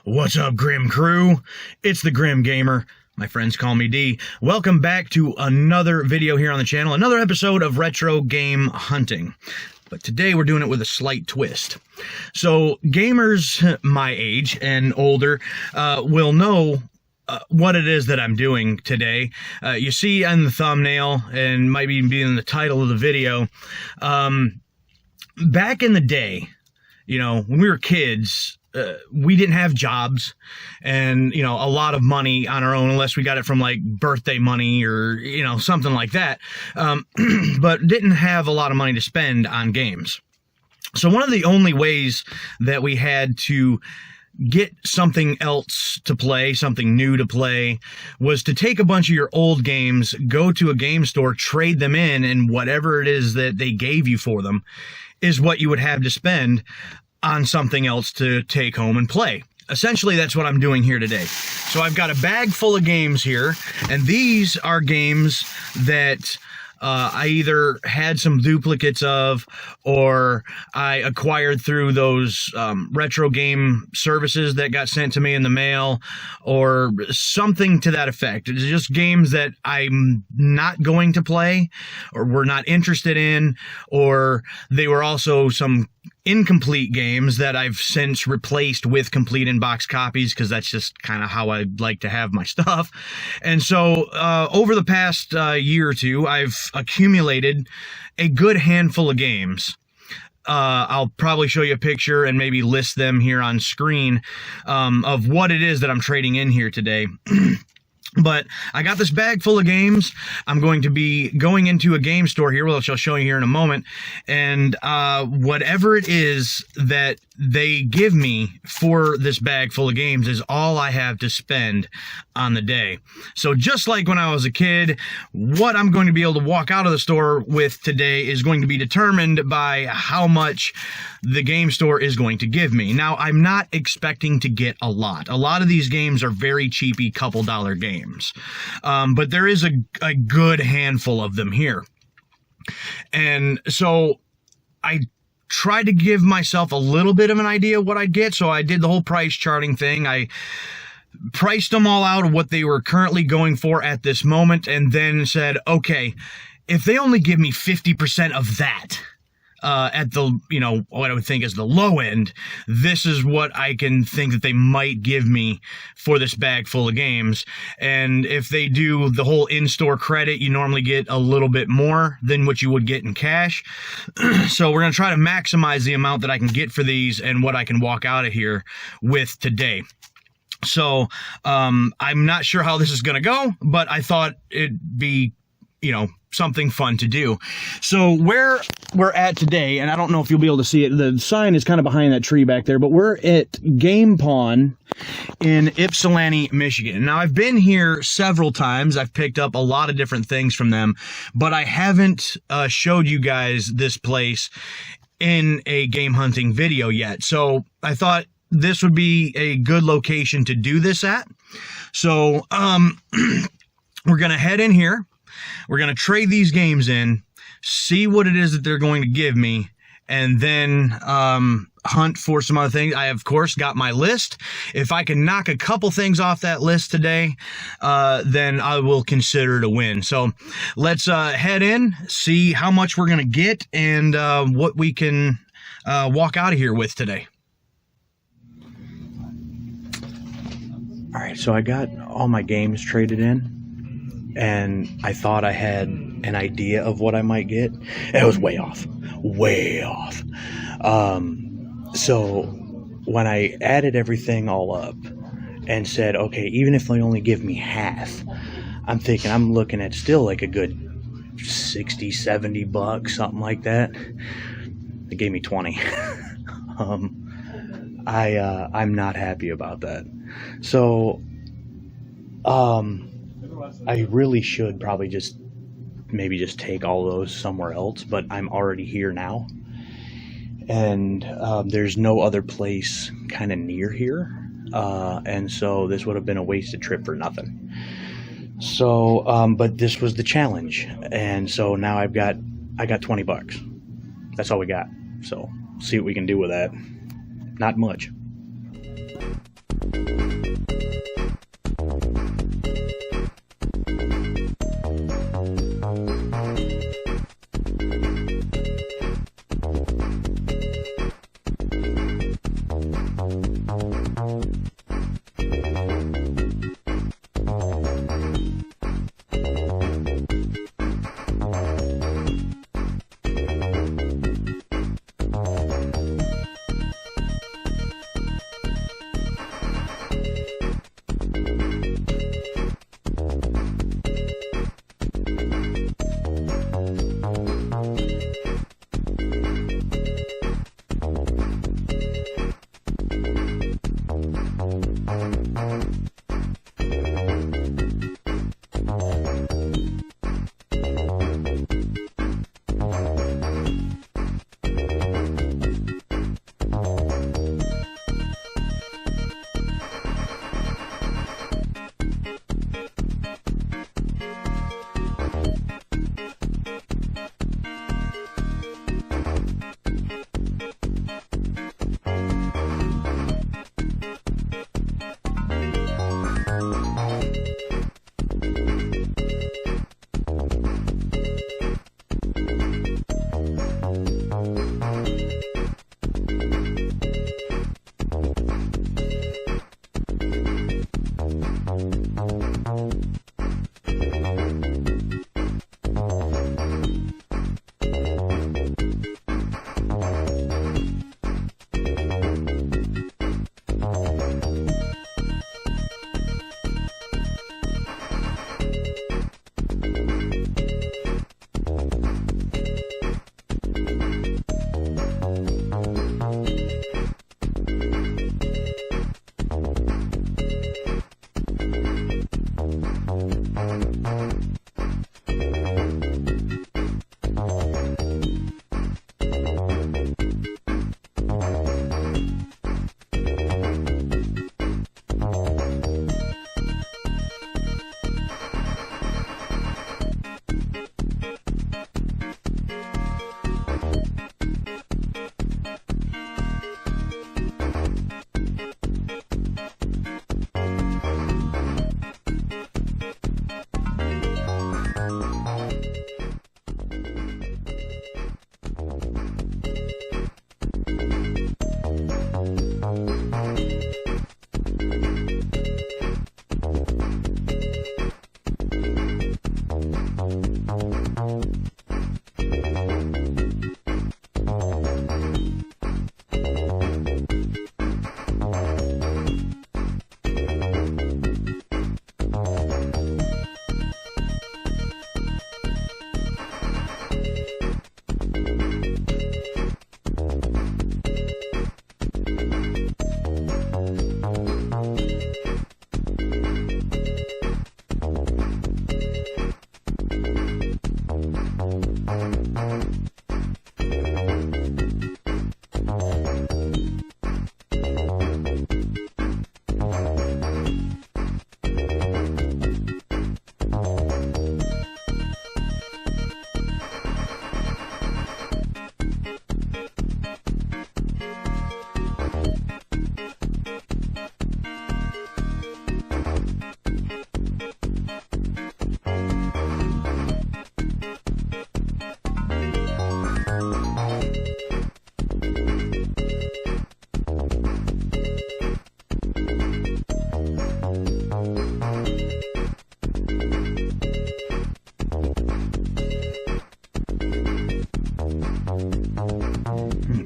What's up, Grim Crew? It's the Grim Gamer. My friends call me D. Welcome back to another video here on the channel, another episode of Retro Game Hunting. But today we're doing it with a slight twist. So gamers my age and older will know what it is that I'm doing today. You see on the thumbnail, and might even be in the title of the video, back in the day, you know, when we were kids, we didn't have jobs and, you know, a lot of money on our own, unless we got it from like birthday money or, you know, something like that. But didn't have a lot of money to spend on games. So one of the only ways that we had to get something else to play, something new to play, was to take a bunch of your old games, go to a game store, trade them in, and whatever it is that they gave you for them is what you would have to spend on something else to take home and play. Essentially, that's what I'm doing here today. So I've got a bag full of games here, and these are games that I either had some duplicates of, or I acquired through those retro game services that got sent to me in the mail, or something to that effect. It's just games that I'm not going to play, or were not interested in, or they were also some incomplete games that I've since replaced with complete in-box copies, because that's just kind of how I like to have my stuff. And so over the past year or two, I've accumulated a good handful of games. I'll probably show you a picture and maybe list them here on screen of what it is that I'm trading in here today. But I got this bag full of games. I'm going to be going into a game store here, which I'll show you here in a moment, and whatever it is that they give me for this bag full of games is all I have to spend on the day. So just like when I was a kid, what I'm going to be able to walk out of the store with today is going to be determined by how much the game store is going to give me. Now, I'm not expecting to get a lot. A lot of these games are very cheapy, couple dollar games. But there is a good handful of them here. And so I tried to give myself a little bit of an idea of what I'd get. So I did the whole price charting thing. I priced them all out of what they were currently going for at this moment, and then said, okay, if they only give me 50% of that, at the, you know, what I would think is the low end, this is what I can think that they might give me for this bag full of games. And if they do the whole in-store credit, you normally get a little bit more than what you would get in cash. So we're going to try to maximize the amount that I can get for these and what I can walk out of here with today. So I'm not sure how this is going to go, but I thought it'd be, you know, something fun to do. So where we're at today, and I don't know if you'll be able to see it, the sign is kind of behind that tree back there, but we're at Game Pawn in Ypsilanti, Michigan. Now, I've been here several times. I've picked up a lot of different things from them, but I haven't showed you guys this place in a game hunting video yet. So I thought this would be a good location to do this at. So we're going to head in here. We're going to trade these games in, see what it is that they're going to give me, and then hunt for some other things. I, of course, got my list. If I can knock a couple things off that list today, then I will consider it a win. So let's head in, see how much we're going to get, and what we can walk out of here with today. All right, so I got all my games traded in, and I thought I had an idea of what I might get. And it was way off. Way off. So when I added everything all up and said, okay, even if they only give me half, I'm thinking I'm looking at still like a good 60, 70 bucks, something like that. They gave me 20. I'm not happy about that. So, I really should probably just take all those somewhere else, but I'm already here now, and there's no other place kind of near here, and so this would have been a wasted trip for nothing. So, but this was the challenge, and so now I got 20 bucks. That's all we got. So see what we can do with that. Not much.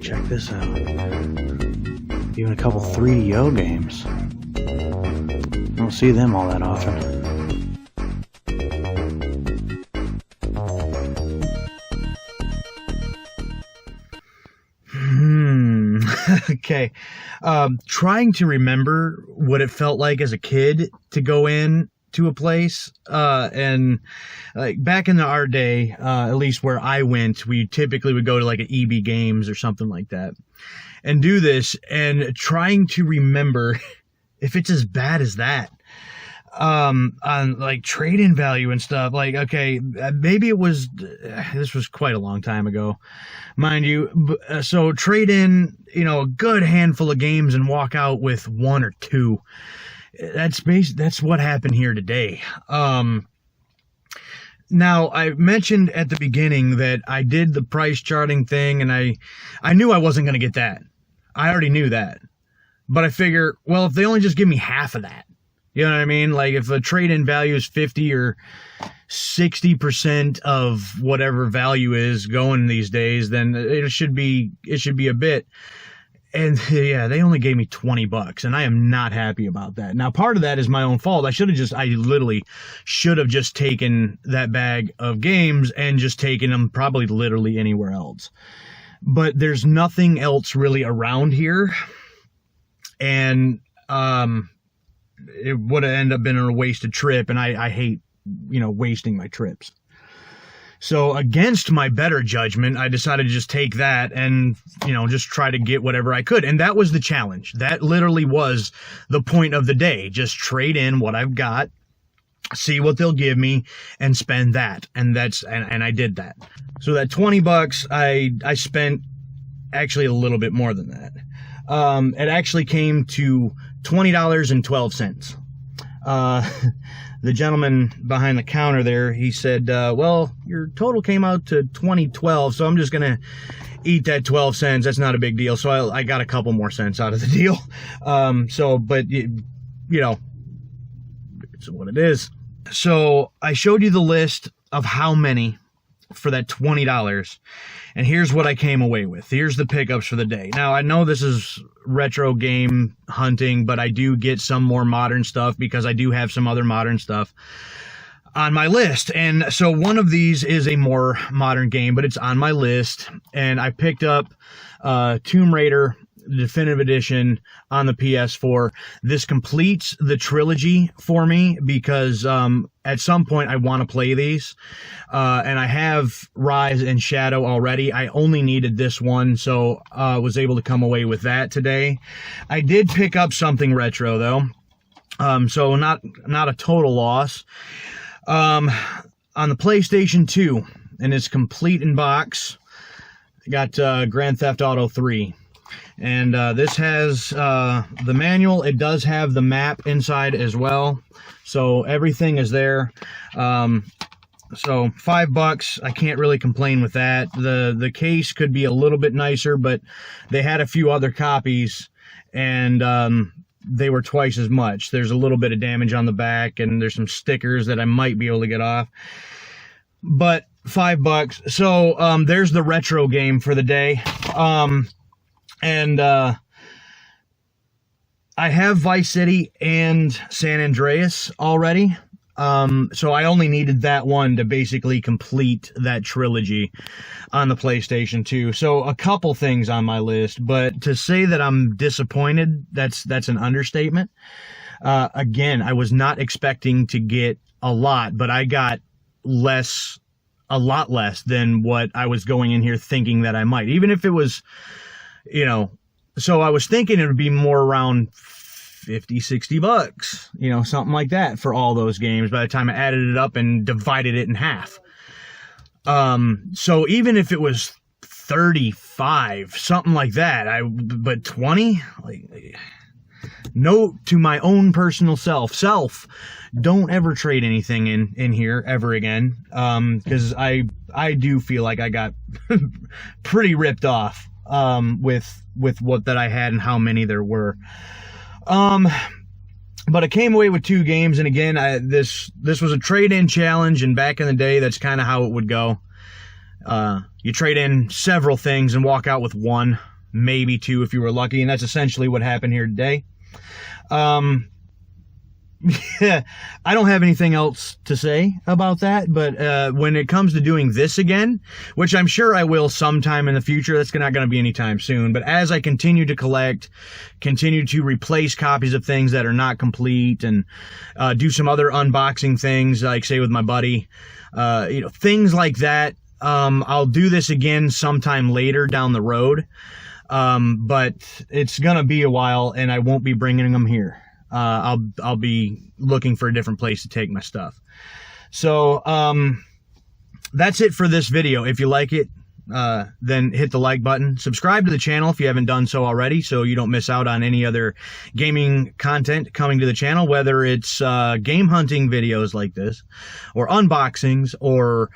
Check this out. Even a couple 3DO games. I don't see them all that often. Okay. Trying to remember what it felt like as a kid to go in to a place, and like back in our day, at least where I went, we typically would go to like an EB Games or something like that and do this, and trying to remember if it's as bad as that, on like trade-in value and stuff. Like, okay, maybe it was, this was quite a long time ago, mind you. So trade in, a good handful of games and walk out with one or two. That's what happened here today. Now, I mentioned at the beginning that I did the price charting thing, and I knew I wasn't going to get that. I already knew that. But I figure, well, if they only just give me half of that, you know what I mean? Like if a trade-in value is 50 or 60% of whatever value is going these days, then it should be a bit. And yeah, they only gave me $20, and I am not happy about that. Now, part of that is my own fault. I literally should have just taken that bag of games and just taken them probably literally anywhere else. But there's nothing else really around here. And it would have ended up being a wasted trip, and I hate, wasting my trips. So against my better judgment, I decided to just take that and, just try to get whatever I could. And that was the challenge. That literally was the point of the day. Just trade in what I've got, see what they'll give me, and spend that. And I did that. So that $20, I spent actually a little bit more than that. It actually came to $20.12. The gentleman behind the counter there, he said, well, your total came out to $20.12, so I'm just going to eat that 12 cents. That's not a big deal. So I got a couple more cents out of the deal. But it's what it is. So I showed you the list of how many for that $20. And here's what I came away with. Here's the pickups for the day. Now, I know this is retro game hunting, but I do get some more modern stuff because I do have some other modern stuff on my list. And so one of these is a more modern game, but it's on my list. And I picked up Tomb Raider Definitive Edition on the PS4. This completes the trilogy for me because at some point I want to play these. And I have Rise and Shadow already. I only needed this one, so I was able to come away with that today. I did pick up something retro, though. So not a total loss. On the PlayStation 2, and it's complete in box, I got Grand Theft Auto 3. And this has the manual. It does have the map inside as well. So everything is there. So $5, I can't really complain with that. The case could be a little bit nicer, but they had a few other copies, and they were twice as much. There's a little bit of damage on the back, and there's some stickers that I might be able to get off. But $5. So there's the retro game for the day. And I have Vice City and San Andreas already. So I only needed that one to basically complete that trilogy on the PlayStation 2. So a couple things on my list, but to say that I'm disappointed, that's an understatement. Again, I was not expecting to get a lot, but I got a lot less than what I was going in here thinking that I might. Even if it was, so I was thinking it would be more around $50-$60, something like that for all those games by the time I added it up and divided it in half. So even if it was 35, something like that, but 20, note to my own personal self, don't ever trade anything in here ever again. Because I do feel like I got pretty ripped off, with what that I had and how many there were. But I came away with 2 games, and again, this was a trade-in challenge, and back in the day, that's kind of how it would go. You trade in several things and walk out with 1, maybe 2 if you were lucky, and that's essentially what happened here today. Yeah, I don't have anything else to say about that, but when it comes to doing this again, which I'm sure I will sometime in the future, that's not going to be anytime soon, but as I continue to collect, continue to replace copies of things that are not complete, and do some other unboxing things, like say with my buddy, things like that, I'll do this again sometime later down the road, but it's going to be a while, and I won't be bringing them here. I'll be looking for a different place to take my stuff. So, that's it for this video. If you like it, then hit the like button. Subscribe to the channel if you haven't done so already, so you don't miss out on any other gaming content coming to the channel, whether it's game hunting videos like this, or unboxings, or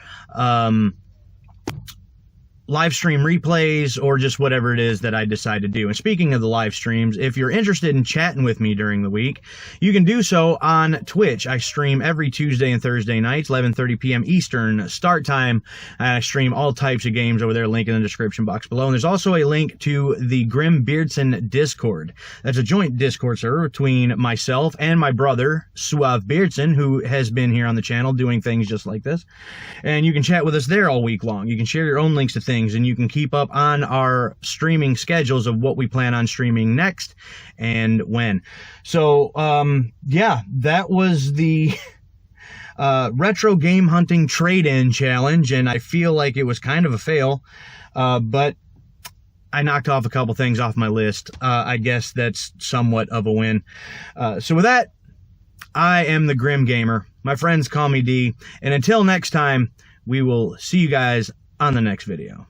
live stream replays, or just whatever it is that I decide to do. And speaking of the live streams, if you're interested in chatting with me during the week, you can do so on Twitch. I stream every Tuesday and Thursday nights, 11:30 p.m. Eastern start time. I stream all types of games over there, link in the description box below. And there's also a link to the Grim Beardson Discord. That's a joint Discord server between myself and my brother, Suave Beardson, who has been here on the channel doing things just like this. And you can chat with us there all week long. You can share your own links to things, and you can keep up on our streaming schedules of what we plan on streaming next and when. So, yeah, that was the retro game hunting trade-in challenge, and I feel like it was kind of a fail, but I knocked off a couple things off my list. I guess that's somewhat of a win. So with that, I am the Grim Gamer. My friends call me D, and until next time, we will see you guys on the next video.